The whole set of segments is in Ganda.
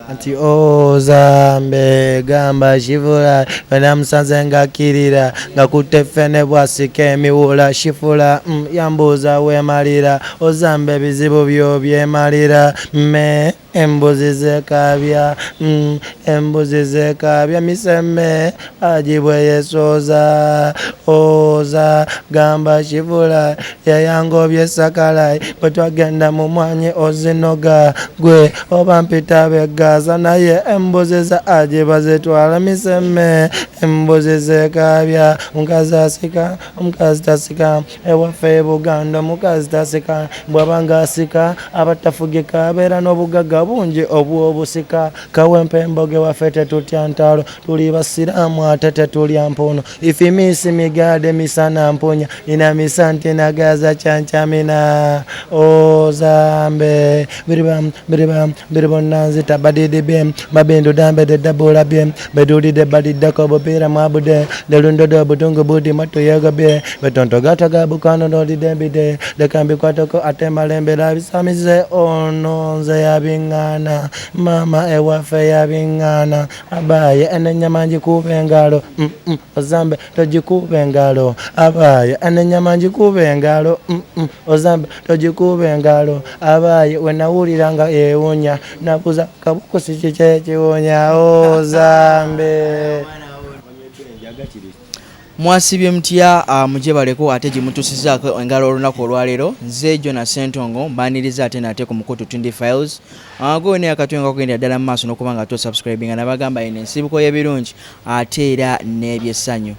anti ozambe gamba shivula wena musanze ngakirira ngakutte ffene bwasika emiwula shifula yambuuza wemalira ozambe bizibu byo byemalira me embuzi zekabya embuzi zekabya miseme ajibwe yesoza oza gamba shivula yayangobye sakalai bwe twagenda mu mwanyi ozinoga gwe oba mpita begaza naye embuzi za ajiba zitwala miseme embuzi zekabya omukazi asika omukazi tasika ewaffe Buganda omukazi tasika bw'abanga asika abatafugika abeera n'obugagga bungi obw'obusika kawempe emboge waffe tetutya ntalo tuli basiraamu ate tetulya mpuno ifimisi migade misana mpunya ina misanti nagaza chanchamina ozambe biribonanzi tabadidi bim mabindu dambe de dabula bim bedudi de badida ko bopira mabude de lundo do budungu budi mato yaga be betonto gata ga bukano no di dembide de kambi kwatoko atemalembe la bisamize ononze yabingana mama ewafe yabingana abaye enenyamanji kubengalo ozambe tojikubengalo abaye enenyamanji kubengalo ozambe tojikubengalo abaye wenawuliranga ewunya nabuza kabuko sikiche kiwonya ozambe mwasibye mutya muje baleko ate gimutusizaako engalo olunaku olwaleero nze Jonas Sentongo mbaniriza ate nate ku Mukutu 20 Files gone akatwenga kugenda ddala mu maaso n'okuba nga tosubscribinga nabagamba ine ensibuko y'ebirungi ate era n'ebyesanyu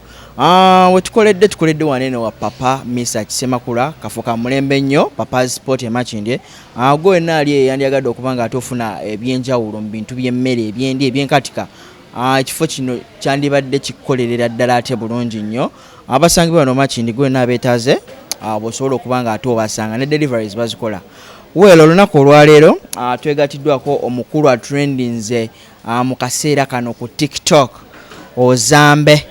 tukoledde waneno wa papa Mr. Kisemakula kafuka mulembe nnyo papa sport emakindye gwe naali yandiyagadde okuba nga atofuna ebyenjawulo mu bintu by'emmere ebyendi ebyenkatika ekifo kino kyandibadde kikolerera ddala ate bulungi nnyo abasangi bano makindi gwe nabeetaze bosobola okuba nga ate obasanga ne deliveries bazikola weelo olunaku olwaleero twegatiddwako omukulu atrendinze mu kaseera kano ku TikTok ozambe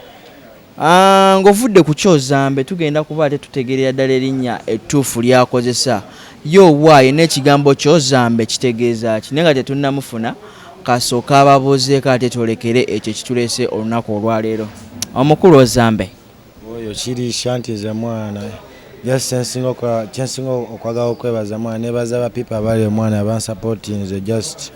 ng'ovudde ku kyozambe tugenda kuba ate tutegeerera ddala erinnya ettuufu lyakozesa yowaye n'ekigambo kyozambe kitegeeza ki naye nga tetunnamufuna kasooka ababuuzeeko ate twolekere ekyo kitulese olunaku olwaleero omukulu ozambe oyo kiri shanti ze mwana just kyensinga okwagala okwebaza mwana nebaza bapipa abali omwana abansupportinze just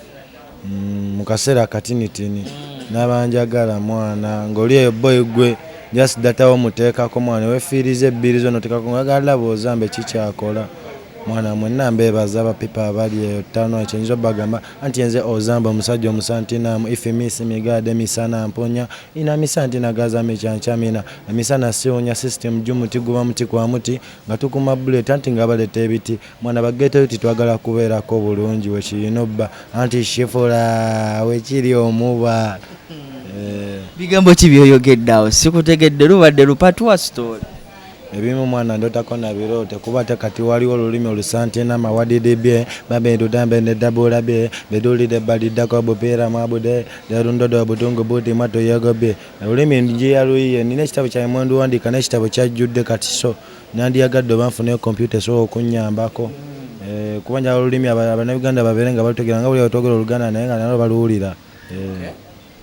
mu kaseera katinitini n'abanjagala mwana ng'oli eyo boy gwe just datawo muteekako mwana wefiiriza ebbiri zo noteekako ngagala bozambe kikyakola mwana mwenna mbebaza abapipa abali eyo ttaano ekyo nyiza bagamba anti nze ozambe omusajja omusantinamu ifimisi migade misana mponya ina misanti nagaza michanchamina emisana siwonya system jumuti guba muti kwa muti nga tukuma bullet anti nga baleta ebiti mwana bageta yuti twagala kubeerako bulungi wekirina anti shifula wekiri omuba bigambo ki byoyogedde awo sikutegedde lubadde lupatwa story ebimu mwana ndotako na birote kuba kati waliwo olulimi olusantena mawadidibye babendo dambe ne dabula bye beduli de balida ko bopera mabude de rundo do budungu budi mato yagobe olulimi njiya luyiye nine kitabo kya mwandu wandika ne kitabo kya judde kati so nandi yagaddo banfune computer so okunyambako kubanja olulimi abana Uganda baberenga balutegera nga buli otogera oluganda naye nga nalo baluwulira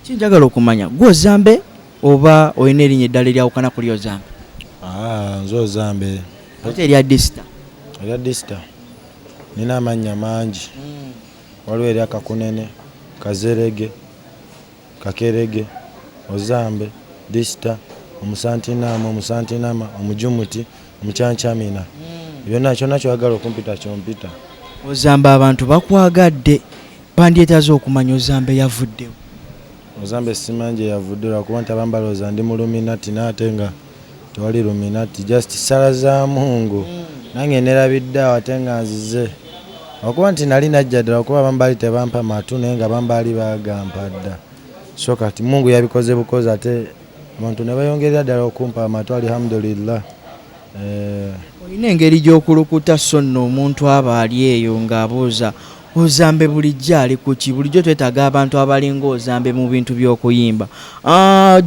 kinjagala okumanya gwozambe oba oyina erinnya eddala eryawukana kuli ozambe nzo zambe ate erya dista nina amannya mangi waliwo erya kakunene kazerege kakerege ozambe dista omusantinama omujumuti omuchanchamina byonna kyonna kyagala okumpita kyompita ozambe abantu bakwagadde bandyetaze okumanya ozambe yavuddewo ozambe simanje yavuddewo kuba nti abambaloza ndi mu luminati naate nga tewali luminati just sala za Mungu nange nerabidde ate nga nzize okuba nti nali najja ddala okuba bambali tebampa matu naye nga bambali bagamba dda so kati Mungu yabikoze bukozi ate abantu ne bayongerera ddala okumpa amatu alhamdulillah olina engeri gy'okulukuta so nno omuntu aba ali eyo ng'abuuza ozambe bulijjo ali kuki bulijjo twetaaga abantu abalinga ozambe mu bintu by'okuyimba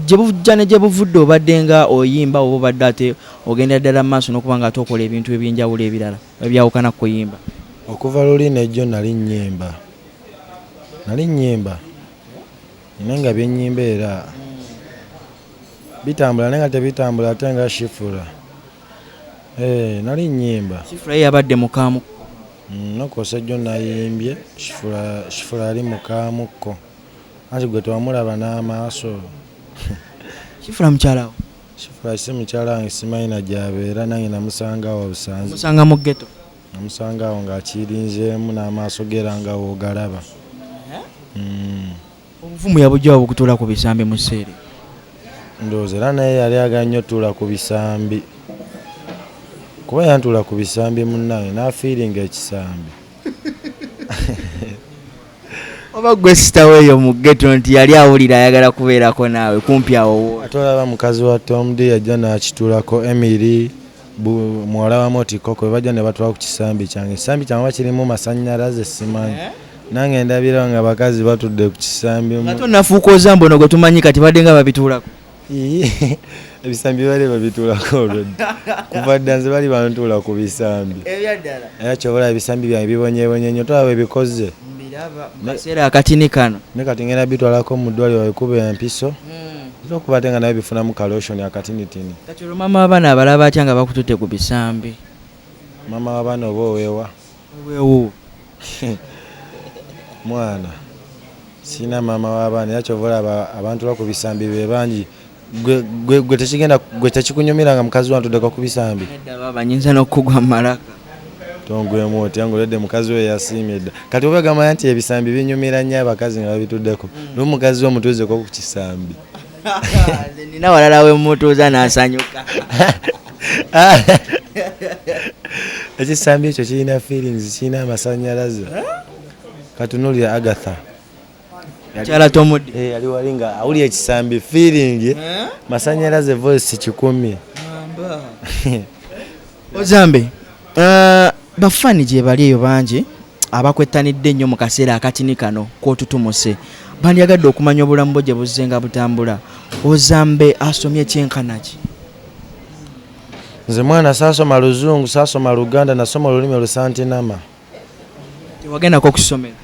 gye bujja ne gye buvudde obadde nga oyimba oba obadde ate ogenda ddala mu maaso n'okuba nga ate okola ebintu ebyenjawulo ebirala ebyawukana kuyimba okuva luli nejjo nali nnyimba nali nnyimba naye nga byennyimba era bitambula naye nga tebitambula ate nga shifula. Nali nnyimba Shifura yabadde mukaamuko. Nokosejjo nayimbye shifula ali mukaamuko anti gwe tewamulaba n'amaaso. Shifura mukyalawo. Shifula si mukyala wange simanyi na gy'abeera nange namusangawo Busanza. Musanga mu ghetto. Namusangawo ng'akirinzeemu n'amaaso geera nga w'ogalaba. Obuvumu yabujjawo bukutuula ku bisambi mu sseere. Ndowooza era naye yali agala nnyo tuula ku bisambi kuba yantuula ku bisambi munnange n'afiiringa ekisambi. Oba gwe sitawe eyo mu ghetto nti yali awulira ayagala kubeerako naawe kumpi awo. Ate olaba mukazi wa Tom D yajja n'akituulako Emily muwala wa Motikoko bajja ne batwala ku kisambi kyange. Ekisambi kyange kirimu masannyalaze simanyi. Nange ndabirawo nga bakazi batudde ku kisambi. Nga tonnafuuka ozambono gwe tumanyi kati badde nga babituulako. Ebisambi bali babituulako olwedda kuva dda nze bali bantuula ku bisambi. Ebyaddala. Era kyobola ebisambi byange bibonyeebonye nnyo tolaba bwe bikoze. Mbiraba mu kaseera akatini kano. Ne kati ngenda bitwalako mu ddwaliro babikuba empiso. Okuba ate nga naye bifunamu kaloshoni akatinitini. Kati olwo maama w'abaana abalaba atya nga bakututte ku bisambi? Maama w'abaana oba oweewa? Oweewo. Mwana sina maama w'abaana era kyova olaba abantu ba ku bisambi be bangi gwe tekigenda gwe tekikunyumira nga mukazi wantuddeko ku bisambi. Edda baba nyinza n'okugwa mu malaka. Tongwemu otya ng'oledde mukazi we yasiimye dda. Kati oba gamba nti ebisambi binyumira nnyo abakazi nga babituddeko n'omukazi we omutuuzeko ku kisambi. Nina walala we mutuuza n'asanyuka. Ekisambi ekyo kirina feelings kirina amasannyalaze. Katunuulira Agatha Kyala Tomudi yali wali nga awulira ekisambi feeling masannyalaze voice 10. Ozambe bafani gye bali eyo bangi abakwettanidde nnyo mu kaseera akatini kano k'otutumuse bandyagadde okumanya obulamu bwo gye buzze nga butambula. Ozambe asomye ekyenkana ki? Nze mwana saasoma Luzungu saasoma Luganda nasoma olulimi Lusantinama. Tewagendako kusomera?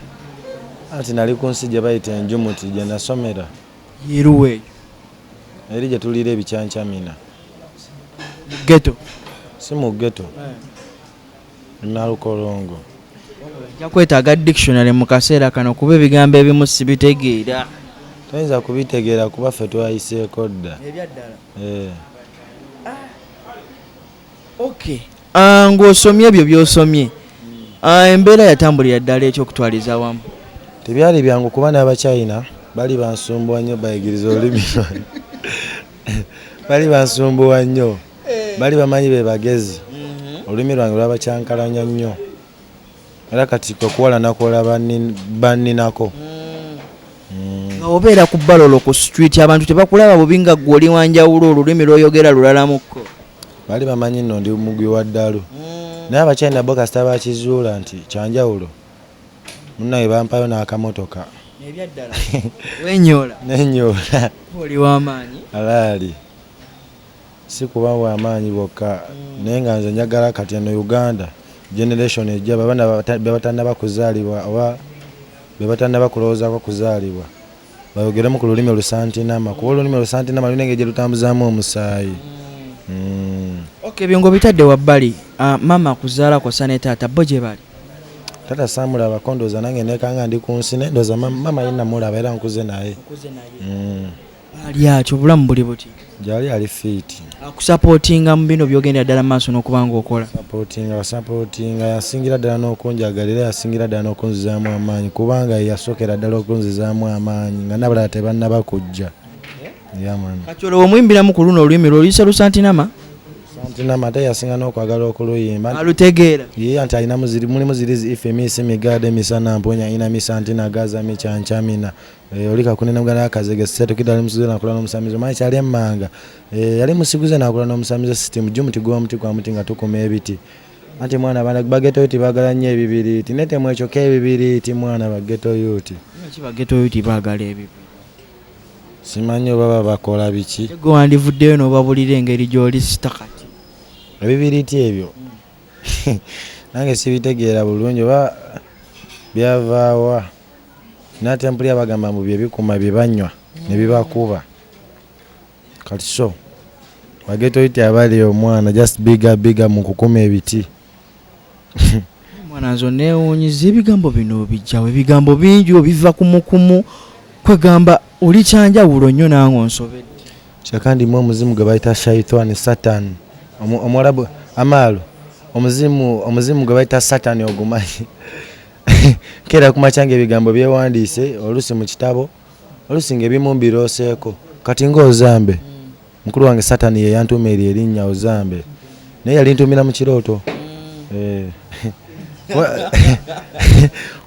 Ati nali ku nsi gye bayita Enjumuti gye nasomera. Yeruweeyo? Eri gye tuliira ebicyancamina. Mu ghetto? Si mu ghetto. Nalukolongo. Nja kwetaaga dictionary mu kaseera kano kuba ebigambo ebimu sibitegeera. Toyinza kubitegeera kuba ffe twayiseeko dda. Ebyaddala? Okay. Ng'osomye ebyo by'osomye embeera yatambulira ddala ekyokutwaliza wamu? Tebyali byangu kuba n'Abachina bali bansumbuwa nnyo bayigiriza olulimi lwange. Bali bansumbuwa nnyo bali bamanyi be bagezi olulimi lwange lwabakyankalanya nnyo era kati kwe kuwala nakola banninako. Nga obeera ku balolo ku street abantu tebakulaba bubi nga ggwe oli wanjawulo olulimi lw'oyogera lulalαμukko? Bali bamanyi nno ndi mugwi wa ddalu naye Abachina bo kasita bakizuula nti kyanjawulo munnaye bampayo n'akamotoka. Ebyaddala? Wenyoola? Nenyoola. Oli w'amaanyi? Alaali si kuba w'amaanyi bokka naye nga nze njagala kati eno Uganda generation ejja babaana bebatannaba kuzaalibwa oba bebatannaba kulowoozaako kuzaalibwa bayogeremu ku lulimi Lusantinama kuba olulimi Lusantinama lulina engeri gye lutambuzaamu omusaayi. Okay, ebyo ng'obitadde wabbali maama akuzaala kw'ossa ne taata bo gye bali? Taata saamulaba kondooza nange neekanga ndi ku nsi naye ndooza maama ye namulaba era nkuze naye. Ali atyo obulamu buli buti? Gyali ali fiiti. Akusapootinga mu bino by'ogendera ddala mu maaso n'okuba ng'okola? Sapootinga yasingira ddala n'okunjagalira yasingira ddala n'okunzizaamu amaanyi kubanga yasookera ddala okunzizaamu amaanyi nga n'abalala tebannaba kujja. Kati olwo omwimbiramu ku luno olulimi lw'oluyisa Lusantinama? Lusantinama ate yasinga n'okwagala okuluyimba. Alutegeera? Ye anti alina mulimu zirizi ife misi migade misana mponya ina misantina gaza michanchamina olika kunena mugana akazege seto kidali musize nakula n'omusamizo mayi kyali emmanga yali musiguze nakula n'omusamizo system jumuti gwa muti kwa muti nga tukuma ebiti anti mwana bana bageto yuti bagala nnyo ebibiriiti nete mwekyoka ebibiriiti mwana bageto yuti. Ki bageto yuti baagala ebibiriiti? Simanyi baba bakola biki. Ego wandivuddeyo n'obabulira engeri gy'oli sitakati. Ebibiriiti ebyo nange sibitegeera bulungi oba byavaawa. natempulya bagamba mbu byebikuma byebanywa ne bibakuba kati so bageto ite abali omwana just bigger mu kukuma ebiti. Mwana nzo neewuunyiza ebigambo bino bijjawo ebigambo bingi obiva kumukumu kwegamba oli kyanjawulo nnyo nange onsobedde. Kyakandi mu omuzimu gwe bayita shaitani Satan omwarabu amaalo omuzimu gwe bayita Satan ogumanyi. Kera kumacyange ebigambo byewandiise olusi mu kitabo olusi ng'ebimu mbirooseeko kati ng'ozambe mukulu wange Satani ye yantuma erinnya ozambe naye yali ntumira mu kirooto.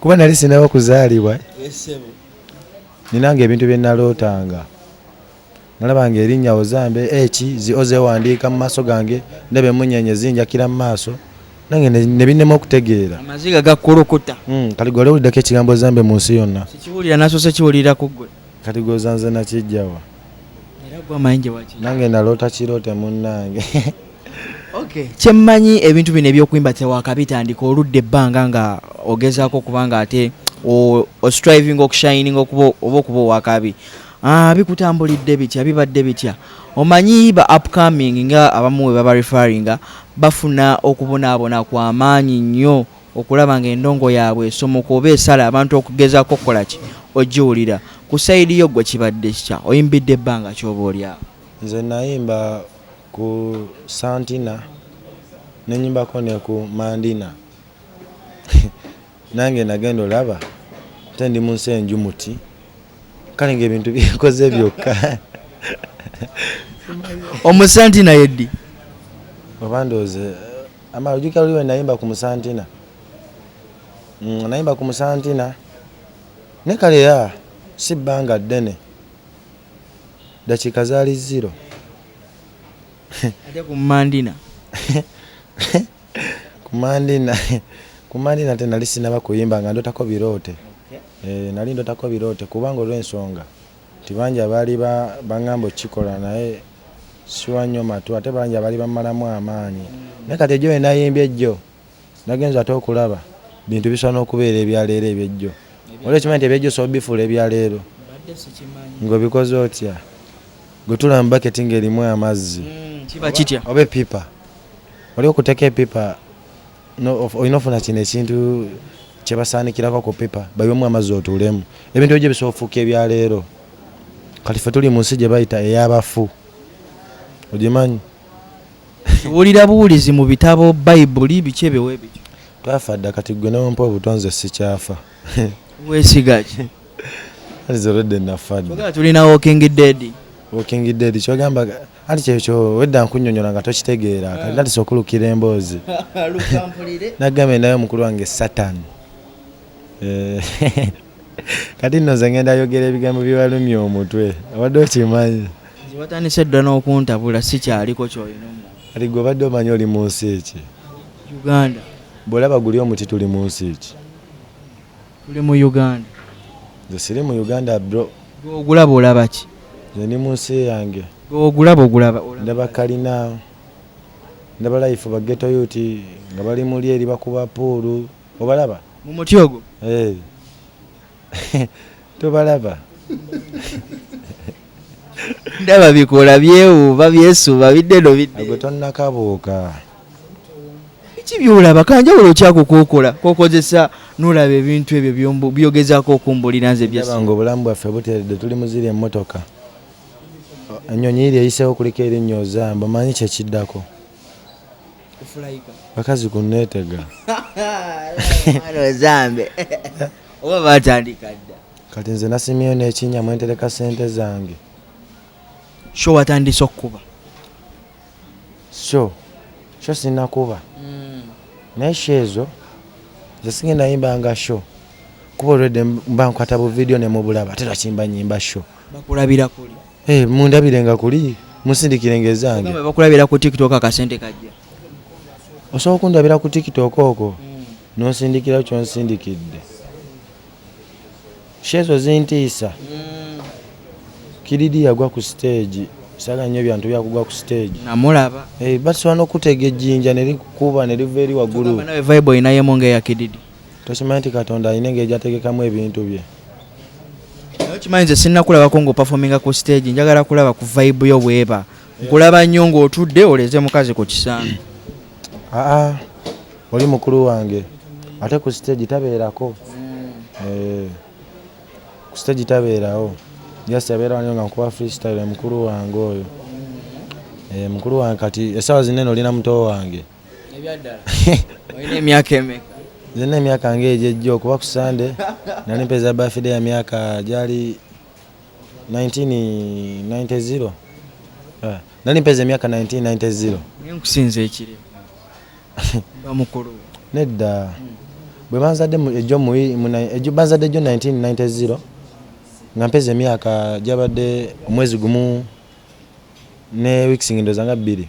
Kuba nali sinawo kuzaalibwa ninange ebintu bye nalootanga nalabanga erinnya ozambe eki ozewandiika mu maaso gange ndebe emunyenye zinjakira mu maaso nange ne binnema okutegeera amaziga gakkulukuta. Kati gwe olewuliddeko ekigambo ozambe mu nsi yonna sikiwulira nasoose kiwulira ku ggwe kati gwe ozanze nakijjawa era gwe amanyi gye waki nange naloota kiroote munnange. Okay. Kyemmanyi ebintu bino ebyokuyimba tewaka bitandika oludde ebbanga nga ogezaako okubanga ate ostriving okushining oba okuba owakabi. Bikutambulidde bitya bibadde bitya omanyi ba upcoming nga abamu we baba referringa bafuna okubonaabona kw'amaanyi nnyo okulaba ng'endongo yaabwe esomoka oba esala abantu okugezaako okukola ki ogiwulira ku sayidi yo gwe kibadde kitya oyimbidde ebbanga ky'oba oli awo. Nze nayimba ku Santina nenyimbako ne ku Mandina. Nange nagenda olaba tendi mu nsi enjumuti kale ng'ebintu byekoze byokka. Omusantina yeddi obandoze ama ujika uliwe nayimba ku Musantina. Nayimba ku Musantina ne kale ya si bbanga ddene dakika zaali 0 ate ku Mandina ku Mandina te nali sinaba kuyimba nga ndotako biroote. Nali ndotako biroote kubanga olw'ensonga tibangi abaali baŋŋamba okikola naye siwa nnyo matu ate bangi abaali bamalamu amaanyi naye kati ejjo wenayimbye ejjo nagenza ate okulaba bintu bisobola n'okubeera ebyaleero ebyejjo olw'ekimanyi nti ebyejjo so bifuula ebyaleero ng'obikoze otya gutula mu baketi ng'erimu amazzi kiba kitya oba epipa oli okuteeka epipa olina ofuna kino ekintu kye basaanikirako ku pipa bayiwemu amazzi otuulemu ebintu ebyo bisobola ofuuka ebyaleero kati ffe tuli mu nsi gye bayita ey'abafu ogimanyi. Tuwulira buwulizi mu bitabo bayibuli biki ebiwe bityo twafa dda kati gwe newompa obutonze sikyafa. weesiga ki alizolodde nafa dda tulina Walking Dead kyogamba anti kyekyo wedda nkunnyonnyola nga tokitegeera kati nati sokulukira emboozi nagambye naye mukulu wange Satan. Kati nno nze ngenda yogera ebigambo bibalumya omutwe obadde okimanyi watandise dda n'okuntabula sikyaliko kyolina kati gwe obadde omanyi oli mu nsi eki Uganda bw'olaba guli omuti tuli mu nsi eki tuli mu Uganda. Nze siri mu Uganda bro. Ogulaba olaba ki? Nze ni mu nsi yange. Ogulaba ndaba kalina ndaba life ba ghetto youth nga bali muli eri bakuba poolu obalaba mu muti ogwo tobalaba ndaba bikola byewuuba byesuuba biddeno bidde agwo tonnakabuuka ki byolaba kanjawulo kyakukokola kokozesa nolaba ebintu ebyo byogezaako okumbulira nze byasanga obulamu bwaffe buteredde tuli muziri emmotoka ennyonyi iri eyiseewo kuliko erinnya Ozambe manyi kyekiddako bakazi kunneetega Ozambe oba batandika dda kati nze nasimyeyo n'ekinnya mwentereka ssente zange sho watandise okukuba sho sinnakuba naye sho ezo nze sigenda yimbanga sho kuba olwedde mba nkwata bu video ne mubulaba ate lwakimba nyimba sho bakulabira kuli mundabirenga kuli musindikire ngezange bakulabira ku TikTok akasente kajja osobola okundabira ku TikTok okwo n'osindikira kyonsindikidde shezo zintiisa Kididi yagwa ku stage saga nnyo byantu byakugwa ku stage namulaba basobola n'okutega ejjinja ne likukuba ne liva eri waggulu nawe vibe inayemo nga eya Kididi tokimanyi nti Katonda alina engeri gy'ategekamu ebintu bye okimanyi nze sinnakulabako ng'opafominga ku stage njagala kulaba ku vibe yo bweba nkulaba nnyo ng'otudde oleze mukazi ku kisanga oli mukulu wange ate ku stage tabeerako ku stage tabeerawo just yabeera wano nga nkuba freestyle mukulu wange oyo mukulu wange kati essaawa zinene olina muto wange olina emyaka emeka zina emyaka ng'egyejjo okuba ku Sunday nali mpeza birthday ya myaka gyali 1990 nali mpeza emyaka 1990 nkusinza ekiri bamukulu nedda bwe banzadde ejjo banzadde ejjo 1990 nga mpeza emyaka gyabadde omwezi gumu ne weeks ngindoza nga 2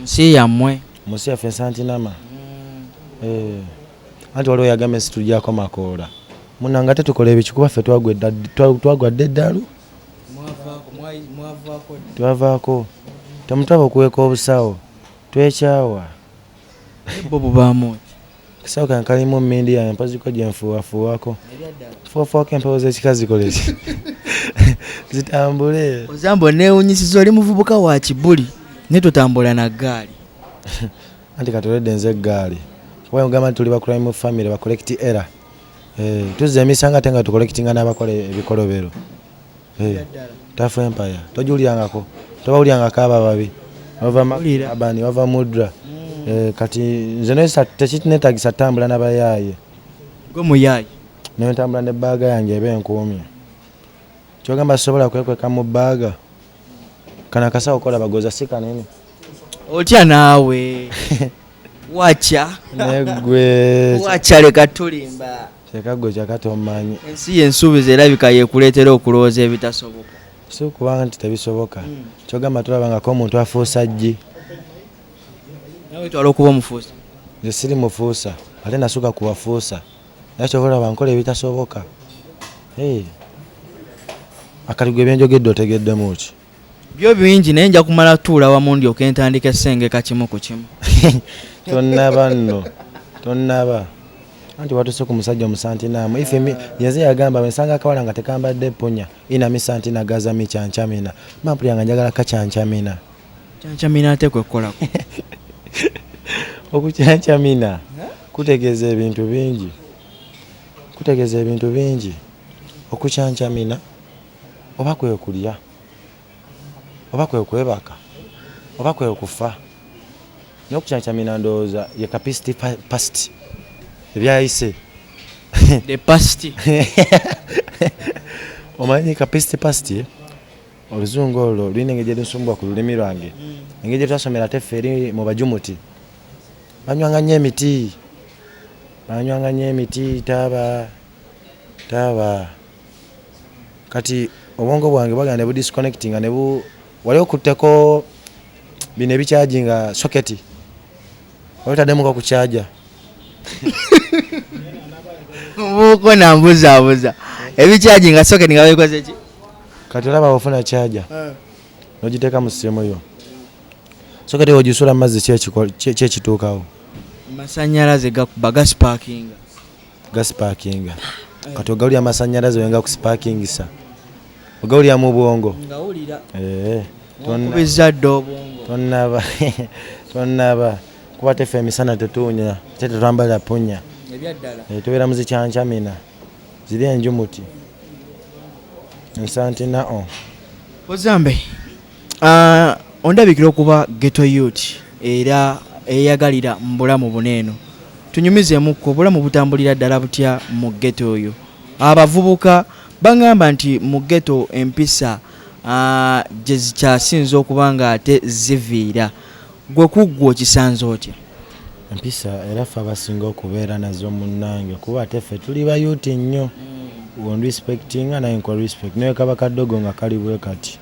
nsi yammwe munsi yaffe Santinama anti waliwo yagambye nsi tugyako makoola munanga ate tukola ebikikuba ffe twagwadde eddalu twavaako temutaba okuweka obusawo twekyawa bo bubaamu kisawo kange kalimu mmindi yange mpoziko gye nfuuwafuuwako fuwafuwako empewo z'ekika zikole zitambule ozambo neewunyisiza oli muvubuka wa kibuli naye totambula na ggaali anti katoledde nze eggaali kuba ogamba nti tuli bakulami mu family bakolekiti era tuzza emisanga ate nga tukolekitinga n'abakola ebikolobero Tafu Empire tojuliangako tobawuliangako aba babi wava abani wava mudra kati nze noyisa tekitinetagisa tambula n'abayaaye gwe muyaaye naye ntambula ne baaga yange eba enkuumye kyogamba sobola kwekweka mu baaga kana akasawo kola bagoza si kanene otya naawe wacha negwe wacha leka tulimba kyekagwe kyakatomanyi ensi yensuubiza erabika yekuleetera okulowooza ebitasoboka si kubanga nti tebisoboka kyogamba tulabangako omuntu afuusa jji nawe twala okuba omufuusa nze siri mufuusa ate nasuka kubafuusa naye kyobalaba nkola ebitasoboka akaligo ebyenjogedde otegeddemu ki byo bingi naye nja kumala tuula wamu ndyoke ntandika essengeka kimu ku kimu tonnaba nno tonnaba anti watuse ku musajja omusantinaamu ife yenze yagamba bensanga akawala nga tekambadde punya ina misantina gaza micancamina mampuli yanga njagala kacancamina cancamina ate kwekolako okucancamina kutegeeza ebintu bingi okucancamina oba kwekulya oba kwebaka oba kwekufa n'okucancamina ndowooza ye kapasiti past ebyayise the past omanyi kapasiti past oluzungu olwo lulina engeri gyerusumbwa ku lulimi lwange engeri gyetwasomera ate ffe eri mu bajumuti banywanga nnyo emiti taaba kati obwongo bwange bwagenda ne budisconnectinga ne wali okutteko bino ebikyajinga soketi olutaddemuko ku kyaja buuko nambuzaabuza ebikyajinga soketi nga babikoze ki kati olaba ofuna kyaja nogiteeka mu sisitemu yo soketi ogisula mu mazzi kyekituukawo masanyalaze gakuba gasipaakinga kati ogawulira amasanyalaze wenga kusipaakingisa ogawulira mu bwongo tonnaba kuba tefe emisana tetuunya ate tetwambalira punya tubeera mu zikyancamina ziri enjumuti ensantina ozambe ondabikira okuba ghetto youth era eyagalira mu bulamu buneeno tunyumizemukko obulamu butambulira ddala butya mu ghetto oyo abavubuka bangamba nti mu ghetto empisa gye zikyasinza okuba nga ate ziviira gwe kuggwa okisanze otya empisa era ffe abasinga okubeera nazo munnange kuba ate ffe tuli bayuti nnyo onrespectinga naye nkwa respect naye kaba kaddogo nga kali bwe kati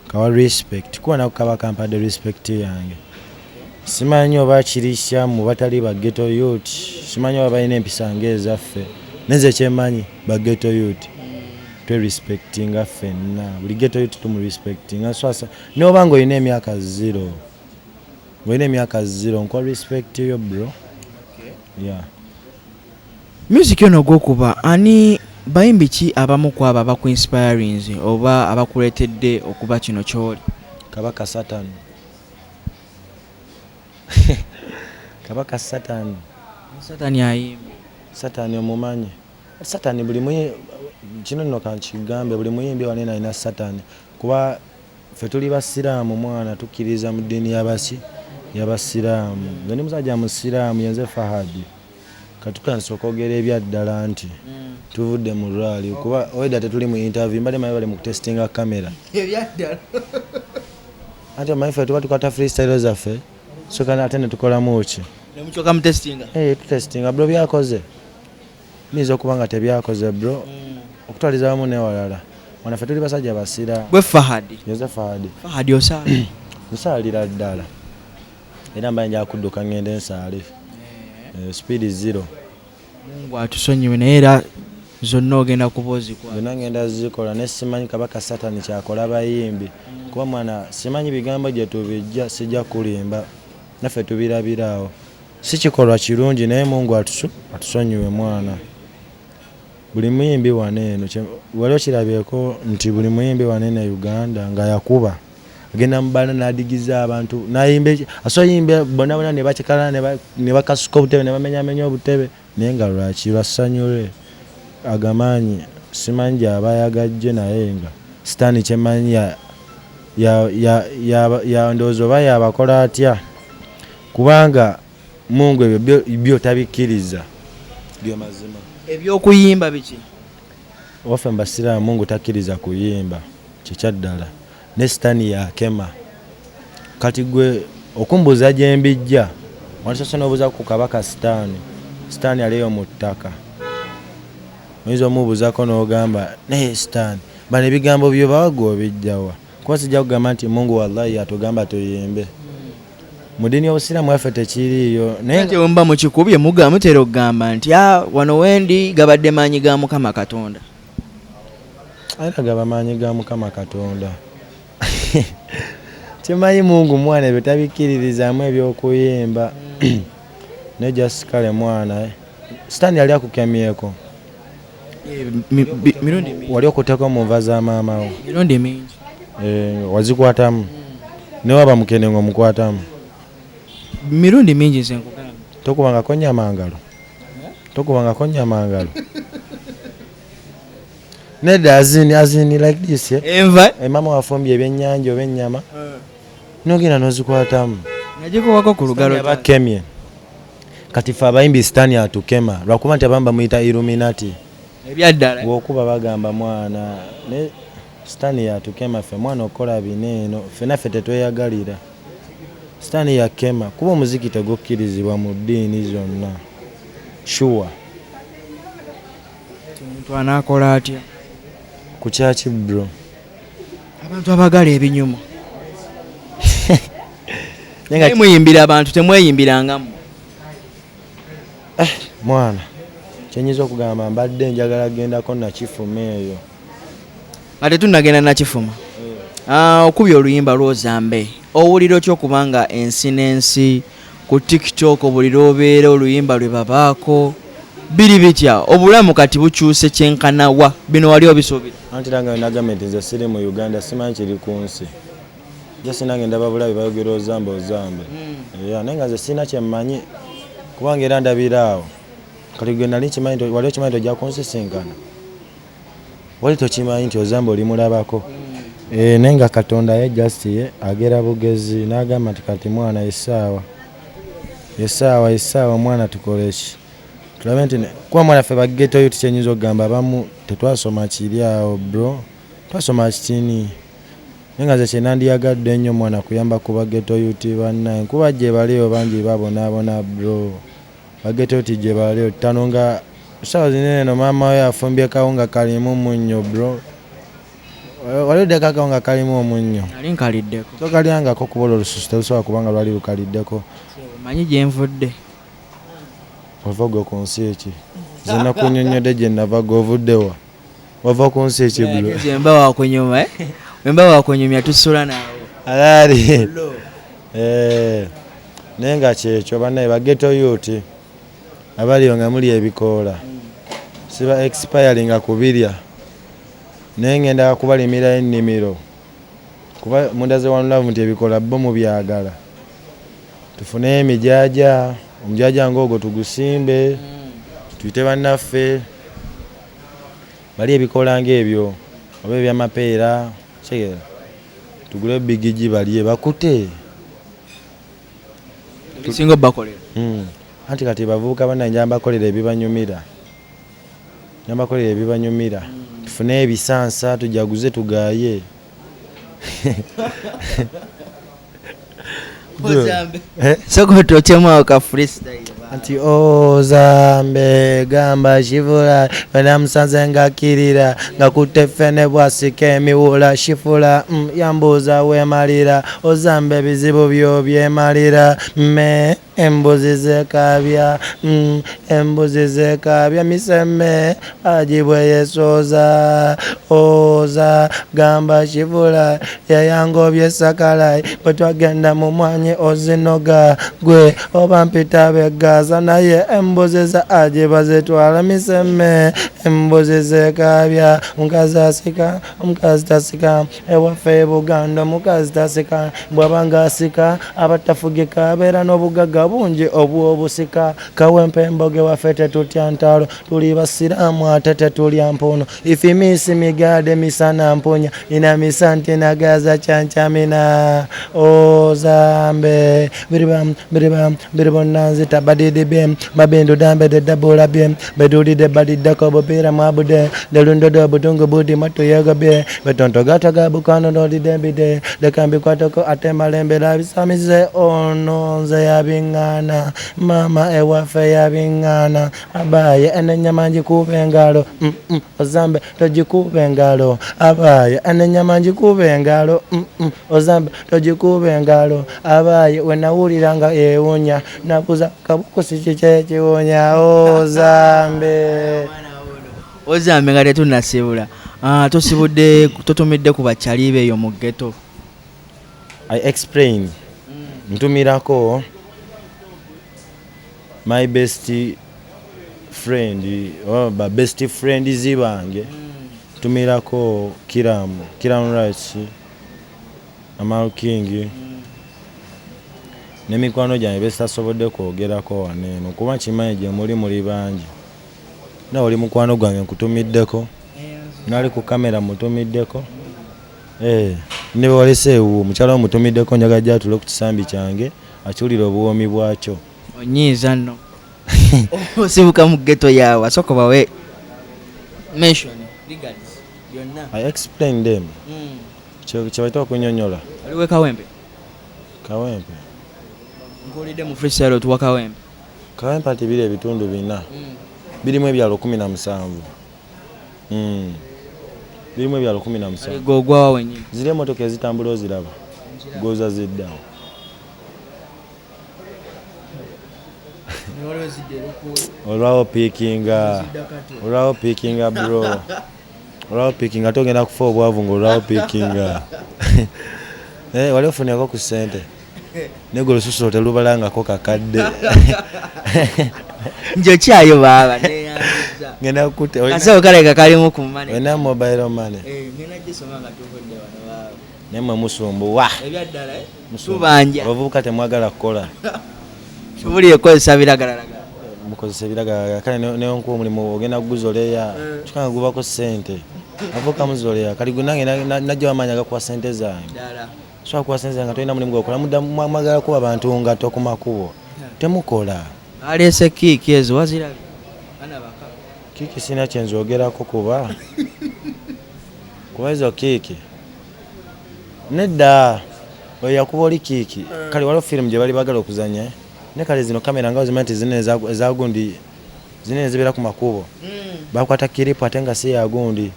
kawa respect kuba nako kaba kampadde respect yange simanyi oba kirisya mu batali ba ghetto youth simanyi oba balina empisa ng'ezaffe neze kyemanyi ba ghetto youth twerespectinga ffenna buli ghetto youth tumurespectinga swasa noba ng'olina emyaka 0 ng'olina emyaka 0 nkwa respect yo bro. Music yono gwokuba ani bayimbi ki abamu ku abo abakuinspirings oba abakuleetedde okuba kino ky'oli? Kabaka Satan. Kabaka Satan. Satani ayimba. Satani omumanyi. Satani buli muyi kino nno kankigambe buli muyimbi wanene alina Satani. Kuba ffe tuli basiraamu mwana tukkiriza mu ddiini y'abasiraamu. Nze ndi musajja musiraamu yenze Fahadi. Katukandisa okwogera ebyaddala nti tuvudde mu lwali kuba oida tetuli mu interview mbadde mayi bali mu kutestinga kamera. Ebyaddala. Ate omanyi ffe tuba tukwata freestyle zaffe so kana ate ne tukolamu ki. Nemuchoka mu testinga? Tutestinga bro byakoze. Nizo okuba nga tebyakoze bro. Okutwaliza wamu newalala. Wana ffe tuli basajja basira. Gwe Fahadi. Yenze Fahadi. Fahadi osala. Nsaalira ddala. Era mba nja kudduka ngende nsaale. Speed 0. Mungu atusonyiwe naye era zonna ogenda kubozikwa. Zonna ngenda zikola ne simanyi Kabaka Satani kyakola bayimbi. Kuba mwana simanyi bigambo gye tubijja sijja kulimba. Naffe tubirabiraawo. Si kikolwa kirungi naye Mungu atusonyiwe mwana. Buli muyimbi waneeno wali okirabyeko nti buli muyimbi waneeno Uganda nga yakuba agenda mubana n'adigiza abantu nayimbe asoyimbe bonna ne bakikala ne bakasuka obutebe ne bamenyamenya obutebe naye nga lwaki lwasanyule agamanyi simanyi gy'abayagajje naye nga Sitaani kyemanyi ya ndowooza oba yabakola atya kubanga Mungu ebyo byo tabikkiriza byo mazima. Ebyokuyimba biki? Waffe mbasiraamu Mungu takkiriza kuyimba kikyaddala ne Sitaani yakema. Kati gwe okumbuuza gye mbijja walisoose n'obuuza ku Kabaka Sitaani. Sitaani aliyo mu ttaka. Oyinza omubuuzako n'ogamba naye Sitaani bano ebigambo byo bawaga obijjawa kuba sijja kugamba nti Mungu wallahi atugamba tuyimbe. Mu ddiini y'Obusiraamu waffe tekiriiyo naye nti mba mukikubye mutera okugamba nti wano wendi gabadde maanyi ga Mukama Katonda. Era gaba maanyi ga Mukama Katonda. Temanyi Mungu mwana ebyo tabikkiririzaamu ebyokuyimba. Ne just kale mwana Sitaani yali akukemyeko. Mirundi mingi. Wali okuteko mu nva za maama wo. Mirundi mingi. Wazikwatamu. Ne waba mukene ng'omukwatamu. Mirundi mingi nze nkugamba. Tokubangako nnyamangalo. Tokubangako nnyamangalo. Nedda azini like this. Enva. Mama wafumbye ebyennyanja oba ennyama. Nogenda n'ozikwatamu. Nagikuwako ku lugalo. Bakemye. Kati ffe abayimbi Sitaani atukema lwakuba nti abamu bamuyita Illuminati. Ebyaddala. Bw'okuba bagamba mwana ne Sitaani yatukema ffe mwana okola bineeno ffe naffe tetweyagalira. Sitaani yakema kuba omuziki tegukkirizibwa mu ddiini zonna. Sure. Omuntu anaakola atya? Ku kyaki bro? Abantu abagala ebinyuma. Naye muyimbira abantu temweyimbirangamu. Mwana kyenyiza okugamba mbadde njagala gendako nakifuma eyo. Ate tunnagenda nakifuma. Okubya oluyimba lw'Ozambe. Owuliro ky'okubanga ensi n'ensi ku TikTok obulira obeera oluyimba lwe babaako biri bitya obulamu kati bukyuse kyenkanawa bino wali obisuubira. Anti nange nagamba nti nze siri mu Uganda simanyi kiri ku nsi. Jasi nange ndaba bulabi bayogera Ozambe. Naye nga nze sirina kyemmanyi kubanga era ndabiraawo. Kati gwe nali kimanyi wali okimanyi tojja kunsisinkana. Wali tokimanyi nti Ozambe olimulabako. Naye nga Katonda ye just ye agera bugezi n'agamba nti kati mwana essaawa mwana tukole ki. Tulabe nti kuba mwana ffe baggeto yo tukyenyinza okugamba abamu tetwasoma kiri awo bro. Twasoma kitini. Naye nga nze kyenandiyagadde ennyo mwana kuyamba ku baggeto yuti bannaye kuba gye baliyo bangi babonaabona bro. Baggeto yuti gye baliyo ttano nga ssaawa zinene no maama we afumbye kawunga kalimu munnyo bro. Wali oddeko akawunga kalimu omunnyo. Nali nkaliddeko. Tokalyangako kuba olususu terusobola kubanga lwali lukaliddeko. Omanyi gye nvudde. Ova gwe ku nsi eki. Nze nakunnyonnyodde gye nava gwe ovuddewa. Wava ku nsi eki bro. Wemba wakunyuma wemba wakunyumya tusula naawe. Alaali. Naye nga kyekyo bannaye baggeto yuti abaliyo nga muli ebikoola. siba expiring kubirya naye ngenda kubalimira ennimiro kuba mundaze wa love nti ebikola bo mu byagala tufune emijaja omujaja ng'ogwo tugusimbe tuyite bannaffe bali ebikola ng'ebyo oba ebyamapeera kigera tugule bigiji balye bakute ebisinga bakolera anti kati bavubuka bana njambakolera ebibanyumira tufune ebisansa tujaguze tugaye sokoto chemwa ka freestyle anti ozambe gamba shivula wena musanze ngakirira ngakutefene bwasika emiwula shifula yambuza wemalira ozambe bizibu byo byemalira me embuzi zekabya miseme ajibwe yesoza oza gamba shivula yayangobye sakalai bwetwagenda mu mwanyi ozinoga gwe oba mpita begaza naye embuzi za ajiba zetwala miseme embuzi zekabya omukazi tasika ewaffe Buganda omukazi tasika bwabanga asika abatafugika abeera n'obugagga bungi obw'obusika kawempe emboge waffe tetutya ntalo tuli basiraamu ate tetulya mpuno ifimisi migade misana mpunya ina misanti nagaza chanchamina ozambe biribonanzi tabadidi bim babindu dambe de dabula bim bedudi de badida ko bopira mabude de lundo do budungu budi mato yaga be betonto gata gabukano no di dembide de kambi kwatoko atemalembe la bisamize ononze yabingana mama ewaffe yabingana abaye enenyamanji kubengalo ozambe tojikubengalo abaye enenyamanji kubengalo ozambe tojikubengalo abaye wenawuliranga ewunya nabuza kabukusi kikyekyonya ozambe nga tetunasibula tosibudde totumidde ku bakyali beeyo mu ghetto. I explain ntumirako my best friend ba best friend zibange tumirako Kiram Rights Amal King nemikwano gyange bestasobodde kwogerako waneeno kuba kimanyi gye muli bangi nawe oli mukwano gwange nkutumiddeko nali ku kamera mutumiddeko ne waleseewo mukyala mutumiddeko njaga jatule ku kisambi kyange akyulira obuwoomi bwakyo onyiiza nno osibuka mu ghetto yaawe asooka bawe mention regards yonna I explain them kyebaita okunyonyola aliwe kawempe nkuwulidde mu freestyle otuwa kawempe ati biri ebitundu 4 birimu ebyalo 17 birimu ebyalo 17 gogwawa wenyini ziri emotoka ezitambula oziraba goza ziddawo olwawo pikinga bro olwawo pikinga togenda kufa obwavu ng'olwawo pikinga wali ofuneko ku ssente nego olususu telubalangako kakadde njo kyayo baba ngenda kute kasawo kaleka kalimu ku money wena mobile money ngenda gisoma nga tukodde wano baba nemwe musumbuwa ebyaddala tubanja abavubuka temwagala kukola tubuli ekozesa biragalalagala mukozesa ebiragalalagala kale neyo nkuwa omulimu ogenda kuguzoleya kikanga gubako ssente avuka muzoleya kali gunange najja wamanya agakuwa ssente zange so akuwa ssente zange tolina mulimu gwokola mwagala kuba bantu nga tokumakubo temukola alese kiiki ezo wazirabye kiiki sina kyenzogerako kuba ezo kiiki nedda oyo yakuba oli kiiki kale waliwo firimu gye bali bagala okuzanya ne kale zino kamera nga ozimanya nti zinene ezagundi zinene zibeera ku makubo bakwata kiripu ate nga si yagundi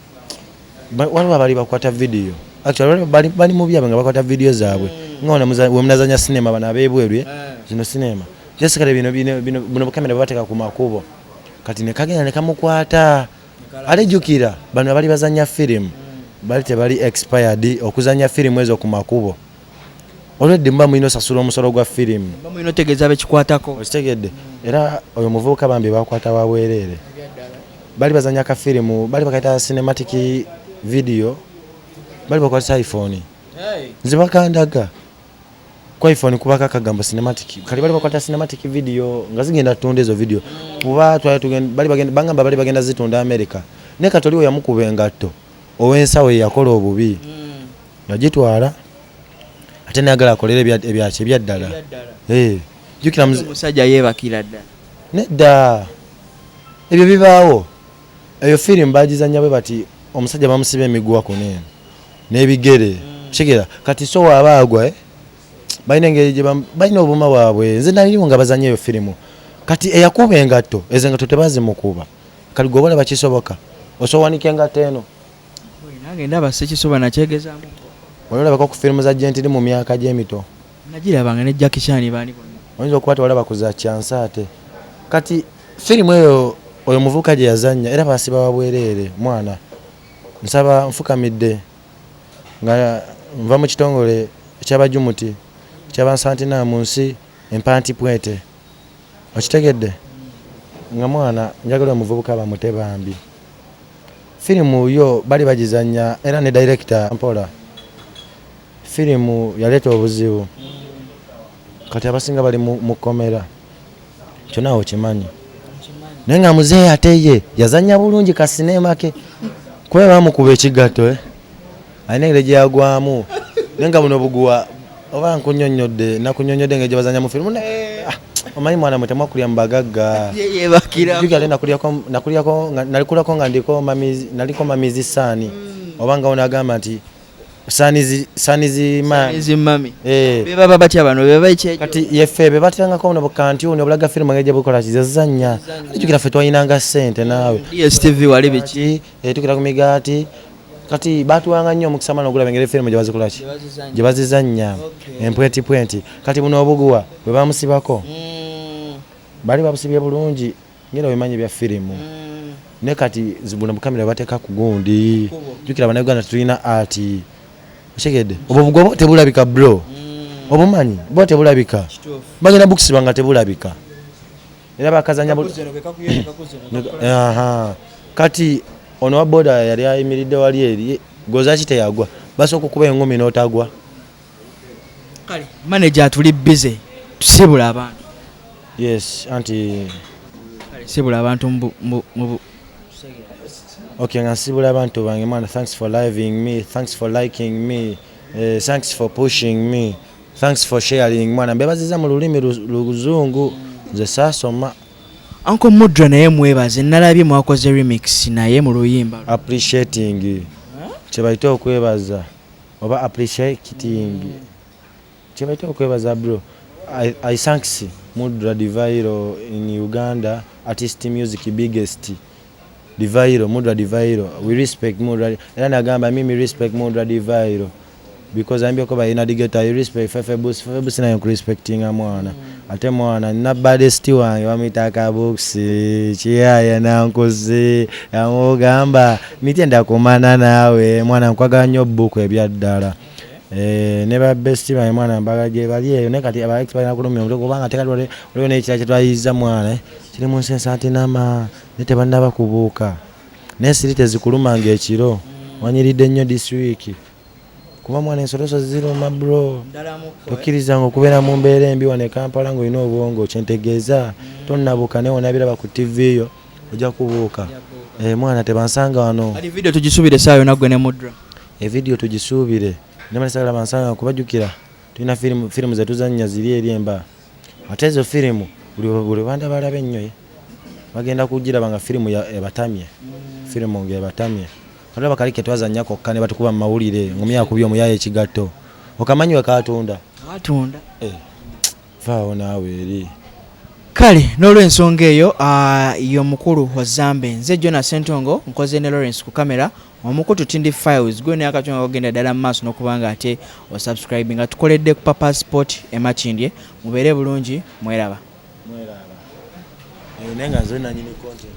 waliwo abali bakwata vidiyo actually bali mu byabwe nga bakwata vidiyo zaabwe nga we munazanya sinema bano ab'ebweru zino sinema just kale bino bukamera babateeka ku makubo kati ne kagenda ne kamukwata alejjukira bano abali bazanya firimu bali tebali expired okuzanya firimu ezo ku makubo olwedde mba mulina osasula omusolo gwa firimu mba mulina otegeeza bekikwatako okitegedde era oyo muvubuka bambi bakwata wabwereere bali bazanya ka firimu bali bakaita cinematic video bali bakwata iPhone nze bakandaga kwa iPhone kubaka kagamba cinematic kali bali bakwata cinematic video nga zigenda tunde ezo video kuba twatugenda bali bagenda bangamba bali bagenda zitunda America ne katoliwo yamukubenga to owensawe yakola obubi yagitwala ate nagala akolere ebyache byaddala jukira musajja yebakira dda nedda ebyo bibaawo eyo film bagizanya bwe bati omusajja bamusiba emiguwa kunene n'ebigere kigera kati so wabaagwa bayina engeri bayina obuma bwabwe nze naliriwo nga bazanya eyo firimu kati eyakuba engatto ezo engatto tebazimukuba kali gwe olaba kisoboka osowanika engatto eno nange ndaba sekisoba nakyegezaamu olabako ku firimu za Gentili mu myaka gy'emito nagirabanga ne Jackie Chan baani oyinza okuba tewalaba kuza kyansaate kati firimu eyo oyo muvuka gye yazanya era basiba wabwereere mwana nsaba nfukamidde nga nva mu kitongole ekyabajumuti ekyabansantina mu nsi empanti pwete okitegedde nga mwana njagala omuvubuka bamute bambi firimu yo bali bagizanya era ne director Mpola firimu yaleeta obuzibu kati abasinga bali mu komera kyonna okimanyi naye nga muzeeyi ate ye yazanya bulungi ka sinema ke kuba bamukuba ekigatto alina engeri gye yagwamu naye nga buno buguwa oba nkunyonyodde nakunyonyodde nga gye bazanya mu firimu omanyi mwana mwe temwakulya mu bagagga jugale nalikulako nga naliko mamizi saani oba nga onagamba nti sanizimami beba batya bano beba ekyejo kati yeffe bebatirangako buno bukanti ono obulaga firimu ngeje bukola kizazanya jukira ffe twayinanga ssente naawe DSTV wali biki tukira ku migaati kati batuwanga nnyo omukisa mwana ogulaba engeri firimu gye bazikola ki gye bazizanya empwenti kati buno obuguwa bwe bamusibako bali babusibye bulungi ngenda wemanyi bya firimu ne kati buno bukamera bateeka ku gundi jukira bannayuganda tulina ati Chegede obwo tebulabika bro obumanyi bo tebulabika bagenda bukusiba nga tebulabika era bakazanya kati ono wa boda yali ayimiridde wali eri goza kite yagwa basoko kuba engumi n'otagwa kale manager tuli busy tusibula abantu yes anti kale sibula abantu mu Okay, ngasibula abantu bange man, thanks for living me, thanks for liking me, thanks for pushing me, thanks for sharing man. Mbebaziza mu lulimi luzungu nze saasoma. Uncle Mudra naye mwebaze nalabye mwakoze remix naye mu luyimba. Appreciating. Kyebayita okwebaza oba appreciating. Kyebayita okwebaza bro. I thanks Mudra Divairo in Uganda, artist music biggest. Divairo, Mudra Divairo. We respect Mudra. Era nagamba mimi respect Mudra Divairo. Because I'm yokoba inadigeta I respect Fefebus na yoku respecting mwana. Ate mwana na baddest wange wamitaka box chiaya na nkoze amugamba mitenda kumana nawe mwana nkwaga nnyo book ebyaddala. Ne ba best wange mwana mbagaje bali eyo ne kati aba expert nakulumya mutoko kubanga tekali olwo ne ekira kyetwayiza mwana kiri mu sense ati nama nete banda bakubuuka nesirite zikulumanga ekiro wanyiridde nnyo this week kuba mwana ensoloso ziruma bro tokkiriza ngo kubeera mu mbeera embi wane Kampala ngo ino obwongo kyentegeeza tonnabuuka ne wona biraba ku TV yo ojja kubuuka mwana tebansanga wano ali video tugisubire saayo nagwe ne Mudra video tugisubire nemasagala bansanga kubajukira tulina firimu zetuzanya ziri eri emba ate ezo firimu buli banda balabe nnyo bagenda kugira banga firimu yabatamye firimu ngebatamye alo bakalike twazanya kokka ne batukuba mu mawulire ngumi yakubye omuyaye ekigatto okamanyi we katunda faawo naawe eri kale n'olw'ensonga eyo yo mukulu wa Zambe nze Jonas Sentongo nkoze ne Lawrence ku kamera omukutu Tindi Files gwe ne akatunga kogenda ddala mu maaso n'okubanga ate osubscribe nga tukoledde ku Papa Sport emakindye mubeere bulungi mweraba nenga nze nanyini content